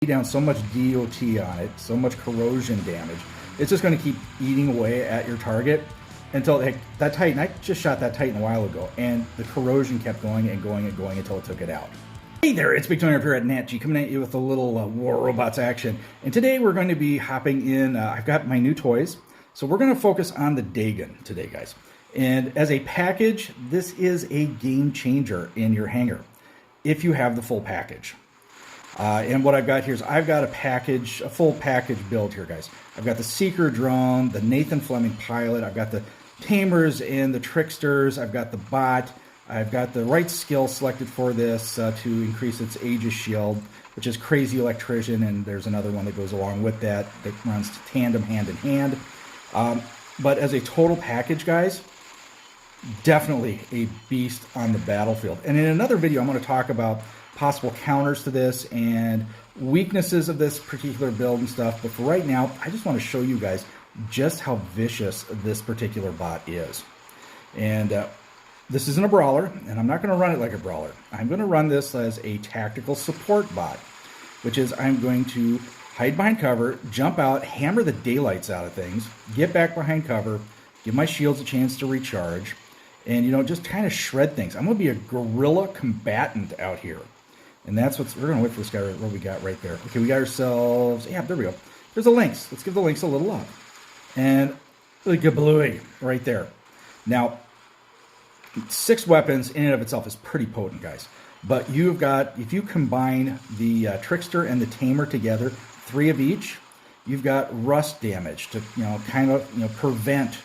down so much DOT on it, so much corrosion damage. It's just going to keep eating away at your target until that Titan, I just shot that Titan a while ago, and the corrosion kept going and going and going until it took it out. Hey there, it's Big Tony up here at Nat G, coming at you with a little War Robots action. And today we're going to be hopping in, I've got my new toys, so we're going to focus on the Dagon today, guys. And as a package, this is a game changer in your hangar, if you have the full package. And what I've got here is I've got a full package build here, guys. I've got the Seeker drone, the Nathan Fleming pilot, I've got the Tamers and the Tricksters, I've got the bot, I've got the right skill selected for this to increase its Aegis shield, which is Crazy Electrician, and there's another one that goes along with that runs tandem hand in hand. But as a total package, guys, definitely a beast on the battlefield. And in another video, I'm going to talk about possible counters to this and weaknesses of this particular build and stuff. But for right now, I just want to show you guys just how vicious this particular bot is. And this isn't a brawler, and I'm not going to run it like a brawler. I'm going to run this as a tactical support bot, which is I'm going to hide behind cover, jump out, hammer the daylights out of things, get back behind cover, give my shields a chance to recharge, and, you know, just kind of shred things. I'm going to be a guerrilla combatant out here. And that's we're going to wait for this guy, what we got right there. Okay, we got ourselves, yeah, there we go. There's the Lynx. Let's give the Lynx a little love. And the Gablooey right there. Now, 6 weapons in and of itself is pretty potent, guys. But you've got, if you combine the Trickster and the Tamer together, 3 of each, you've got rust damage to, you know, kind of, you know, prevent,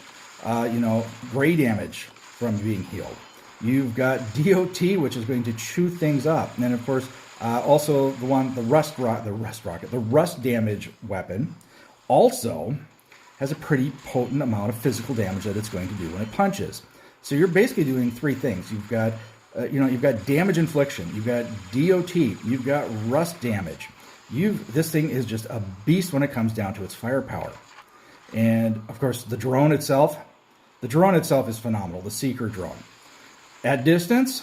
gray damage from being healed. You've got DOT, which is going to chew things up. And then, of course, also the rust damage weapon also has a pretty potent amount of physical damage that it's going to do when it punches. So you're basically doing 3 things. You've got, you've got damage infliction, you've got DOT, you've got rust damage. This thing is just a beast when it comes down to its firepower. And of course, the drone itself is phenomenal. The Seeker drone. At distance,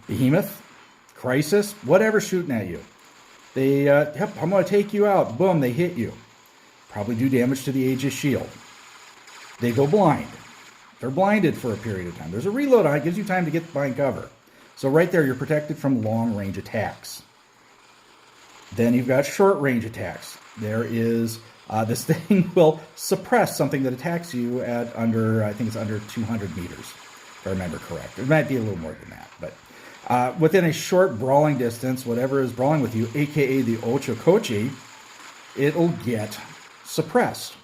Behemoth, Crisis, whatever's shooting at you. They, yep, I'm going to take you out. Boom, they hit you. Probably do damage to the Aegis shield. They go blind. They're blinded for a period of time. There's a reload on it. Gives you time to get behind cover. So right there, you're protected from long-range attacks. Then you've got short-range attacks. There is, this thing will suppress something that attacks you at under, I think it's under 200 meters. If I remember correct. It might be a little more than that, but within a short brawling distance, whatever is brawling with you, aka the Ochokochi, it'll get suppressed.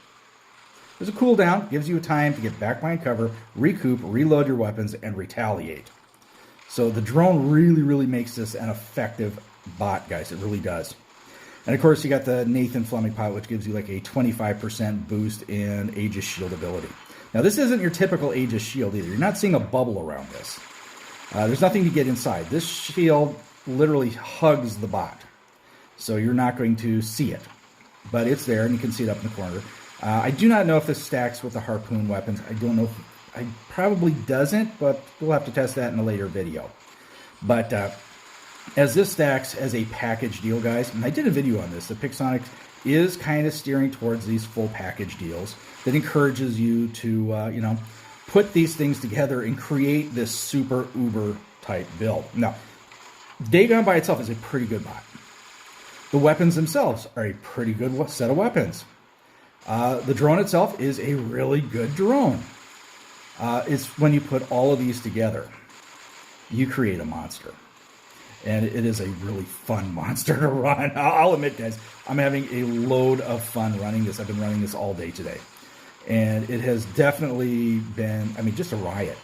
There's a cooldown, gives you time to get back behind cover, recoup, reload your weapons, and retaliate. So the drone really, really makes this an effective bot, guys. It really does. And of course, you got the Nathan Fleming pilot, which gives you like a 25% boost in Aegis shield ability. Now, this isn't your typical Aegis shield either. You're not seeing a bubble around this. There's nothing to get inside. This shield literally hugs the bot. So you're not going to see it. But it's there, and you can see it up in the corner. I do not know if this stacks with the harpoon weapons. I don't know. It probably doesn't, but we'll have to test that in a later video. But as this stacks as a package deal, guys, and I did a video on this, the Pixonics is kind of steering towards these full package deals that encourages you to, put these things together and create this super uber type build. Now, Dagon by itself is a pretty good bot. The weapons themselves are a pretty good set of weapons. The drone itself is a really good drone. It's when you put all of these together, you create a monster. And it is a really fun monster to run. I'll admit, guys, I'm having a load of fun running this. I've been running this all day today. And it has definitely been, just a riot.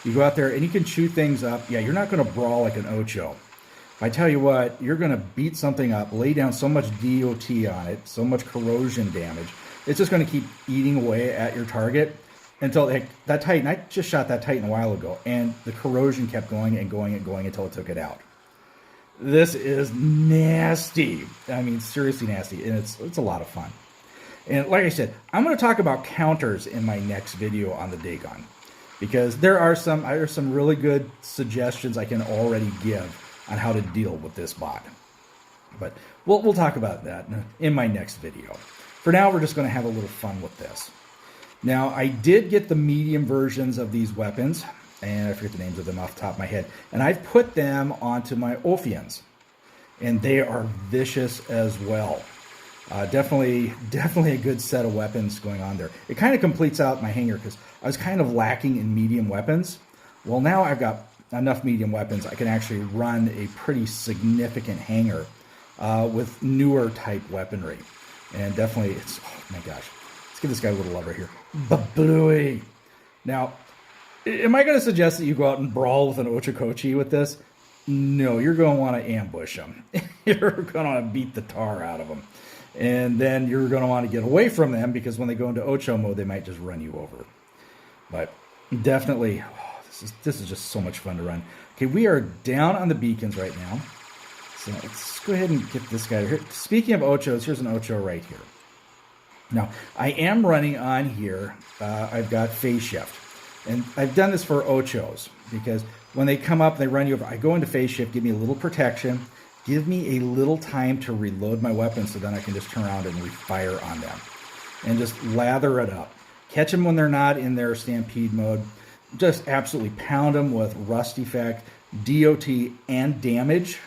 You go out there and you can chew things up. Yeah, you're not going to brawl like an Ocho. I tell you what, you're going to beat something up, lay down so much DOT on it, so much corrosion damage. It's just going to keep eating away at your target until that Titan, I just shot that Titan a while ago, and the corrosion kept going and going and going until it took it out. This is nasty. Seriously nasty, and it's a lot of fun. And like I said, I'm going to talk about counters in my next video on the Dagon, because there are some really good suggestions I can already give on how to deal with this bot. But we'll talk about that in my next video. For now, we're just going to have a little fun with this. Now, I did get the medium versions of these weapons, and I forget the names of them off the top of my head, and I've put them onto my Ophians, and they are vicious as well. Definitely a good set of weapons going on there. It kind of completes out my hanger because I was kind of lacking in medium weapons. Well, now I've got enough medium weapons. I can actually run a pretty significant hanger with newer type weaponry. And definitely, oh my gosh. Let's give this guy a little love right here. Babooey. Now, am I going to suggest that you go out and brawl with an Ochokochi with this? No, you're going to want to ambush them. You're going to want to beat the tar out of them. And then you're going to want to get away from them because when they go into Ocho mode, they might just run you over. But definitely, this is just so much fun to run. Okay, we are down on the beacons right now. So let's go ahead and get this guy here. Speaking of Ochos, here's an Ocho right here. Now, I am running on here. I've got phase shift. And I've done this for Ochos because when they come up, they run you over. I go into phase shift, give me a little protection. Give me a little time to reload my weapon so then I can just turn around and refire on them. And just lather it up. Catch them when they're not in their stampede mode. Just absolutely pound them with rust effect, DOT, and damage.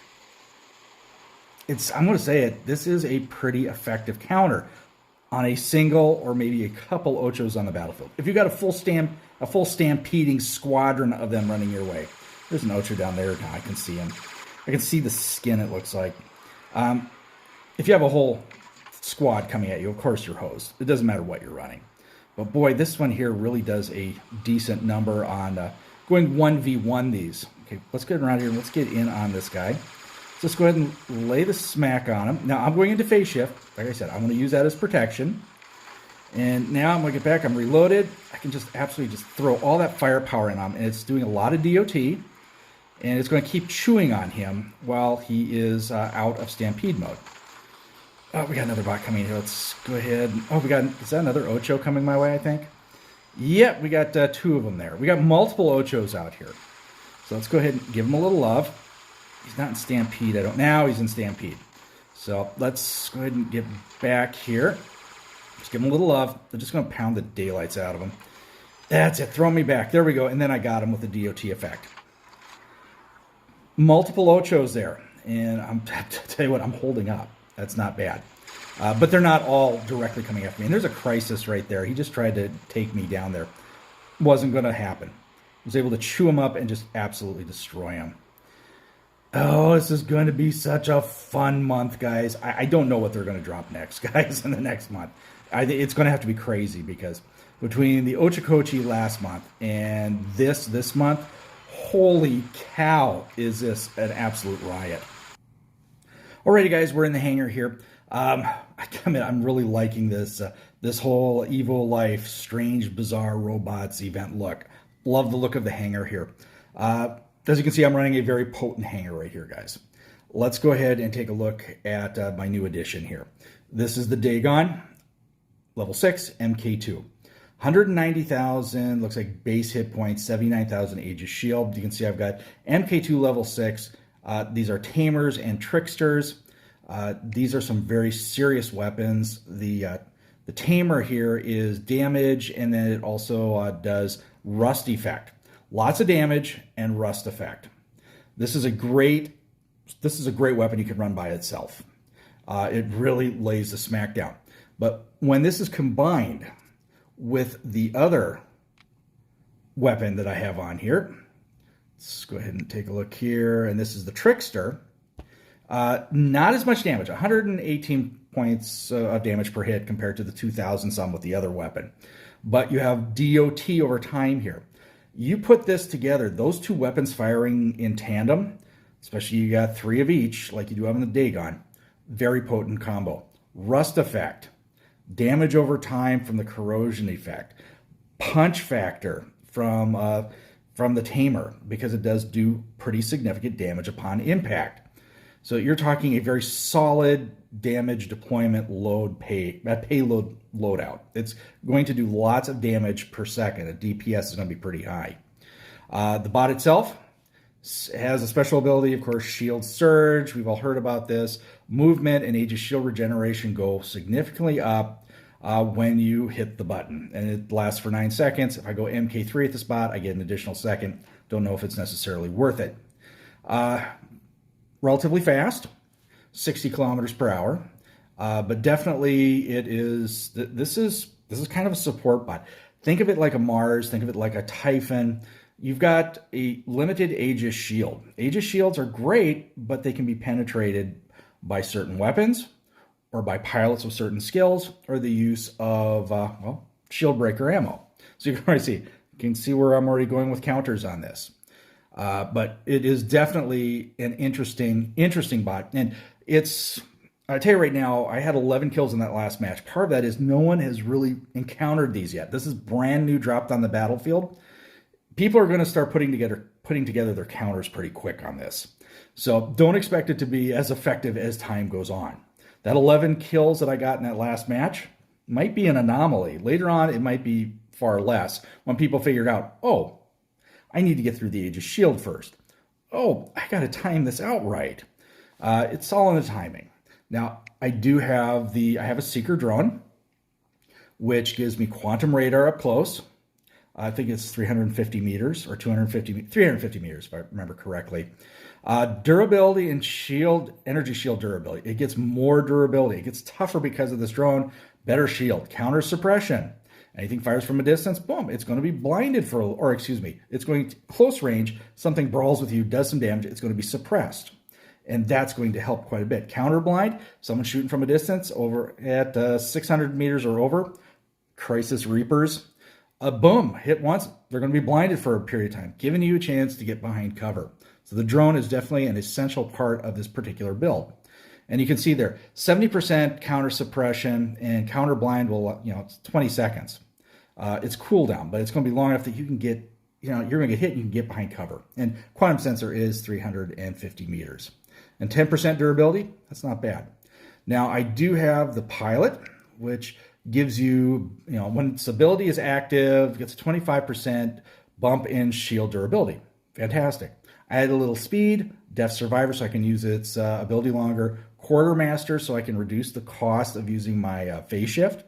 I'm going to say it, this is a pretty effective counter on a single or maybe a couple Ochos on the battlefield. If you've got a full stampeding squadron of them running your way. There's an Ocho down there. Now I can see him. I can see the skin, it looks like. If you have a whole squad coming at you, of course you're hosed. It doesn't matter what you're running. But boy, this one here really does a decent number on going 1v1 these. Okay, let's get around here and let's get in on this guy. Let's just go ahead and lay the smack on him. Now, I'm going into phase shift. Like I said, I'm going to use that as protection. And now I'm going to get back. I'm reloaded. I can just absolutely just throw all that firepower in him. And it's doing a lot of DOT. And it's going to keep chewing on him while he is out of stampede mode. Oh, we got another bot coming here. Let's go ahead. Oh, is that another Ocho coming my way, I think? Yep, we got two of them there. We got multiple Ochos out here. So let's go ahead and give him a little love. He's not in stampede. Now he's in stampede. So let's go ahead and get back here. Just give him a little love. They're just going to pound the daylights out of him. That's it. Throw me back. There we go. And then I got him with the DOT effect. Multiple Ochos there. And I'll tell you what, I'm holding up. That's not bad. But they're not all directly coming after me. And there's a crisis right there. He just tried to take me down there. Wasn't going to happen. I was able to chew him up and just absolutely destroy him. Oh, this is going to be such a fun month, guys. I don't know what they're going to drop next, guys, in the next month. It's going to have to be crazy because between the Ochokochi last month and this month, holy cow, is this an absolute riot. Alrighty, guys, we're in the hangar here. I'm really liking this this whole Evo Life Strange Bizarre Robots event look. Love the look of the hangar here. As you can see, I'm running a very potent hangar right here, guys. Let's go ahead and take a look at my new addition here. This is the Dagon, level 6, MK2. 190,000, looks like base hit points, 79,000 Aegis Shield. You can see I've got MK2 level 6. These are Tamers and Tricksters. These are some very serious weapons. The Tamer here is damage, and then it also does rust effect. Lots of damage and rust effect. This is a great weapon you can run by itself. It really lays the smack down. But when this is combined with the other weapon that I have on here, let's go ahead and take a look here. And this is the Trickster. Not as much damage, 118 points of damage per hit compared to the 2,000 some with the other weapon. But you have DOT over time here. You put this together, those two weapons firing in tandem, especially you got 3 of each, like you do have in the Dagon, very potent combo. Rust effect, damage over time from the corrosion effect, punch factor from the Tamer, because it does do pretty significant damage upon impact. So you're talking a very solid damage deployment payload loadout. It's going to do lots of damage per second. A DPS is going to be pretty high. The bot itself, Has a special ability, of course, Shield Surge. We've all heard about this. Movement and Aegis Shield regeneration go significantly up when you hit the button. And it lasts for 9 seconds. If I go MK3 at the spot, I get an additional second. Don't know if it's necessarily worth it. Relatively fast, 60 kilometers per hour. But definitely it is, this is kind of a support bot. Think of it like a Mars, think of it like a Typhon. You've got a limited Aegis shield. Aegis shields are great, but they can be penetrated by certain weapons or by pilots with certain skills or the use of, well, shield breaker ammo. So you can already see where I'm already going with counters on this. But it is definitely an interesting bot. And I tell you right now, I had 11 kills in that last match. Part of that is no one has really encountered these yet. This is brand new, dropped on the battlefield. People are going to start putting together their counters pretty quick on this. So don't expect it to be as effective as time goes on. That 11 kills that I got in that last match might be an anomaly. Later on, it might be far less when people figured out, oh, I need to get through the Aegis shield first. Oh, I got to time this out right. It's all in the timing. Now, I have a Seeker drone, which gives me quantum radar up close. I think it's 350 meters or 350 meters, if I remember correctly. Durability and energy shield durability. It gets more durability. It gets tougher because of this drone. Better shield. Counter suppression. Anything fires from a distance, boom, it's going to be blinded it's going to close range. Something brawls with you, does some damage. It's going to be suppressed. And that's going to help quite a bit. Counter blind, someone shooting from a distance over at 600 meters or over. Crisis Reapers. Boom, hit once, they're going to be blinded for a period of time, giving you a chance to get behind cover. So the drone is definitely an essential part of this particular build. And you can see there, 70% counter suppression and counter blind will, it's 20 seconds. It's cooldown, but it's going to be long enough that you can get, you're going to get hit and you can get behind cover. And quantum sensor is 350 meters. And 10% durability, that's not bad. Now, I do have the pilot, which gives you, when its ability is active, gets a 25% bump in shield durability. Fantastic. I added a little speed, Deaf Survivor, so I can use its ability longer, Quartermaster, so I can reduce the cost of using my phase shift,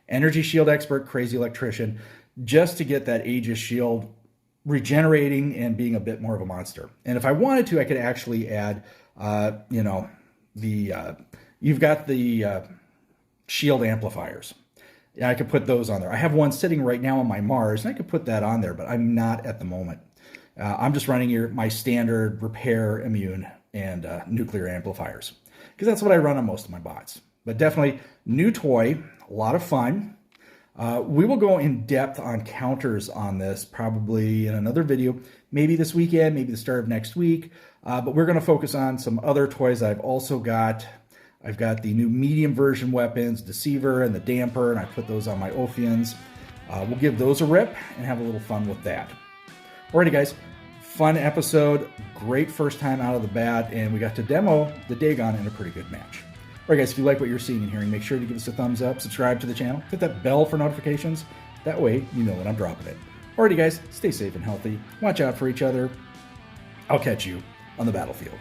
Energy Shield Expert, Crazy Electrician, just to get that Aegis shield regenerating and being a bit more of a monster. And if I wanted to, I could actually add, you've got the shield amplifiers. I could put those on there. I have one sitting right now on my Mars, and I could put that on there, but I'm not at the moment. I'm just running my standard repair, immune, and nuclear amplifiers, because that's what I run on most of my bots. But definitely new toy, a lot of fun. We will go in depth on counters on this probably in another video, maybe this weekend, maybe the start of next week. But we're going to focus on some other toys I've also got. I've got the new medium version weapons, Deceiver and the Damper, and I put those on my Ophions. We'll give those a rip and have a little fun with that. Alrighty, guys. Fun episode. Great first time out of the bat, and we got to demo the Dagon in a pretty good match. Alright, guys, if you like what you're seeing and hearing, make sure to give us a thumbs up, subscribe to the channel, hit that bell for notifications. That way, you know when I'm dropping it. Alrighty, guys, stay safe and healthy. Watch out for each other. I'll catch you on the battlefield.